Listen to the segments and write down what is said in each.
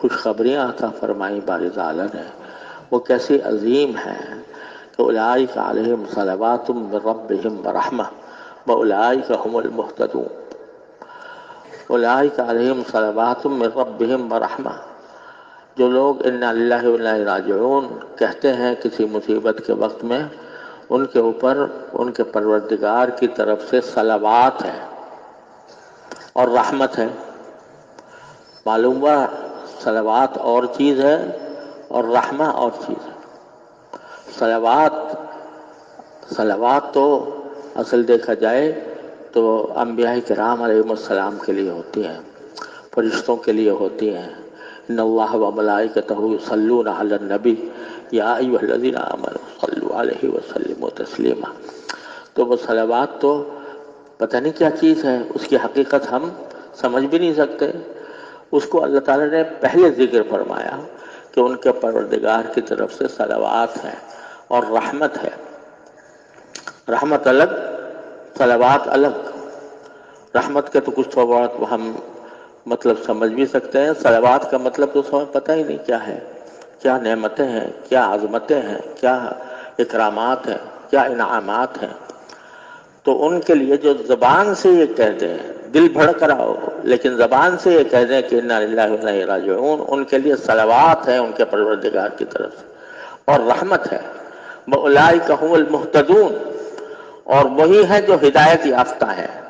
خوشخبریاں عطا فرمائی باری تعالیٰ نے، وہ کیسی عظیم ہیں کہ اولئک علیہم صلوات من ربہم ورحمہ واولئک هم المہتدون۔ اولئک علیہم صلوات من ربہم ورحمہ، جو لوگ انا للہ و انا الیہ راجعون کہتے ہیں کسی مصیبت کے وقت میں، ان کے اوپر ان کے پروردگار کی طرف سے صلوات ہے اور رحمت ہے۔ معلوم ہوا صلوات اور چیز ہے اور رحمہ اور چیز ہے۔ صلوات تو اصل دیکھا جائے تو انبیاء کرام علیہ السلام کے لیے ہوتی ہیں، فرشتوں کے لیے ہوتی ہیں۔ ان اللہ و ملائکتہ یصلون علی النبی یا ایھا الذین آمنوا صلوا علیہ وسلموا تسلیما۔ تو وہ صلوات تو پتہ نہیں کیا چیز ہے، اس کی حقیقت ہم سمجھ بھی نہیں سکتے۔ اس کو اللہ تعالیٰ نے پہلے ذکر فرمایا کہ ان کے پروردگار کی طرف سے صلوات ہیں اور رحمت ہے۔ رحمت الگ، صلوات الگ۔ رحمت کے تو کچھ تو بات ہم مطلب سمجھ بھی سکتے ہیں، صلوات کا مطلب تو ہمیں پتہ ہی نہیں کیا ہے، کیا نعمتیں ہیں، کیا عظمتیں ہیں، کیا اکرامات ہیں، کیا انعامات ہیں۔ تو ان کے لیے جو زبان سے یہ کہہ دیں، دل بھڑک رہا ہو لیکن زبان سے یہ کہہ دیں کہ انا للہ و انا الیہ راجعون، ان کے لیے صلوات ہیں ان کے پروردگار کی طرف سے اور رحمت ہے۔ وَأُولَئِكَ هُمُ الْمُهْتَدُونَ، اور وہی ہیں جو ہدایت یافتہ ہیں۔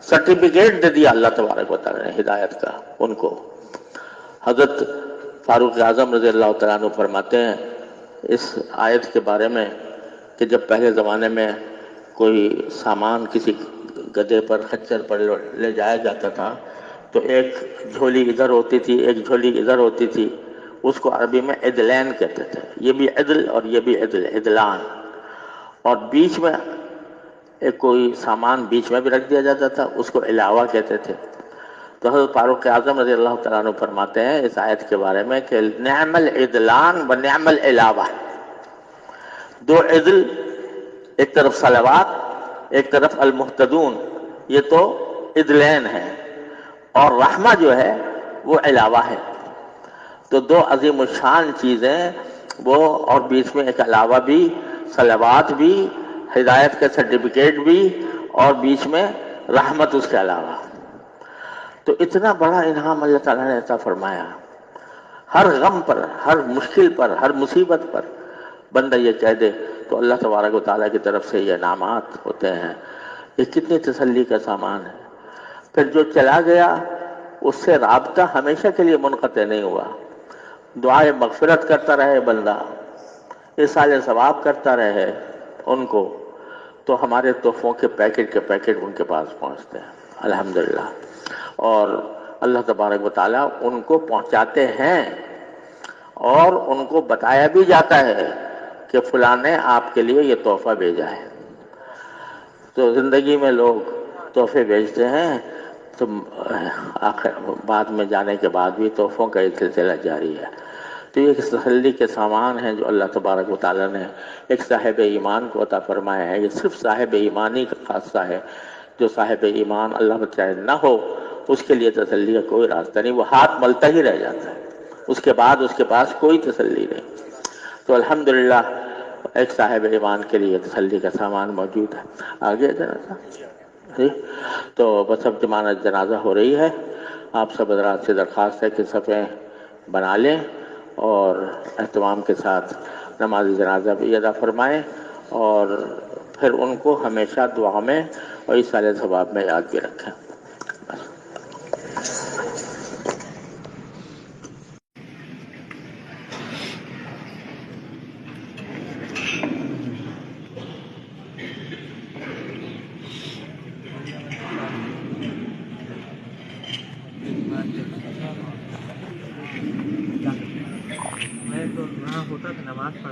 سرٹیفکیٹ دے دیا اللہ تبارک و تعالیٰ نے ہدایت کا ان کو۔ حضرت فاروق اعظم رضی اللہ تعالیٰ عنہ فرماتے ہیں اس آیت کے بارے میں کہ جب پہلے زمانے میں کوئی سامان کسی گدھے پر خچر پر لے جایا جاتا تھا تو ایک جھولی ادھر ہوتی تھی، ایک جھولی ادھر ہوتی تھی، اس کو عربی میں عدلین کہتے تھے۔ یہ بھی عدل اور یہ بھی عدل، عدلان۔ اور بیچ میں ایک کوئی سامان بیچ میں بھی رکھ دیا جاتا تھا، اس کو علاوہ کہتے تھے۔ تو حضرت فاروق اعظم رضی اللہ تعالیٰ عنہ فرماتے ہیں اس آیت کے بارے میں کہ نعم العدلان و نعم العلاوہ، دو عدل، ایک طرف صلوات ایک طرف المہتدون، یہ تو عدلین ہیں، اور رحمہ جو ہے وہ علاوہ ہے۔ تو دو عظیم الشان چیزیں وہ، اور بیچ میں ایک علاوہ بھی، صلوات بھی، ہدایت کا سرٹیفکیٹ بھی، اور بیچ میں رحمت اس کے علاوہ۔ تو اتنا بڑا انعام اللہ تعالیٰ نے عطا فرمایا۔ ہر غم پر، ہر مشکل پر، ہر مصیبت پر بندہ یہ کہہ دے تو اللہ تبارک و تعالیٰ کی طرف سے یہ انعامات ہوتے ہیں۔ یہ کتنی تسلی کا سامان ہے۔ پھر جو چلا گیا اس سے رابطہ ہمیشہ کے لیے منقطع نہیں ہوا۔ دعائے مغفرت کرتا رہے بندہ، اِرسالِ ثواب کرتا رہے ان کو، تو ہمارے تحفوں کے پیکٹ ان کے پاس پہنچتے ہیں الحمدللہ۔ اور اللہ تبارک و تعالیٰ ان کو پہنچاتے ہیں، اور ان کو بتایا بھی جاتا ہے کہ فلاں نے آپ کے لیے یہ تحفہ بھیجا ہے۔ تو زندگی میں لوگ تحفے بھیجتے ہیں تو آخر بعد میں جانے کے بعد بھی تحفوں کا یہ سلسلہ جاری ہے۔ تو یہ تسلی کے سامان ہیں جو اللہ تبارک و تعالیٰ نے ایک صاحب ایمان کو عطا فرمایا ہے۔ یہ صرف صاحب ایمانی کا خاصہ ہے۔ جو صاحب ایمان اللہ چاہے نہ ہو اس کے لیے تسلی کا کوئی راستہ نہیں، وہ ہاتھ ملتا ہی رہ جاتا ہے، اس کے بعد اس کے پاس کوئی تسلی نہیں۔ تو الحمدللہ ایک صاحب ایمان کے لیے تسلی کا سامان موجود ہے۔ آگے جنازہ جی، تو بس اب ضمانت جنازہ ہو رہی ہے۔ آپ سب حضرات سے درخواست ہے کہ صفیں بنا لیں اور اہتمام کے ساتھ نماز جنازہ بھی ادا فرمائیں، اور پھر ان کو ہمیشہ دعا میں اور ایصال ثواب میں یاد بھی رکھیں۔ میں تو نہ ہوتا تو نماز پڑھتا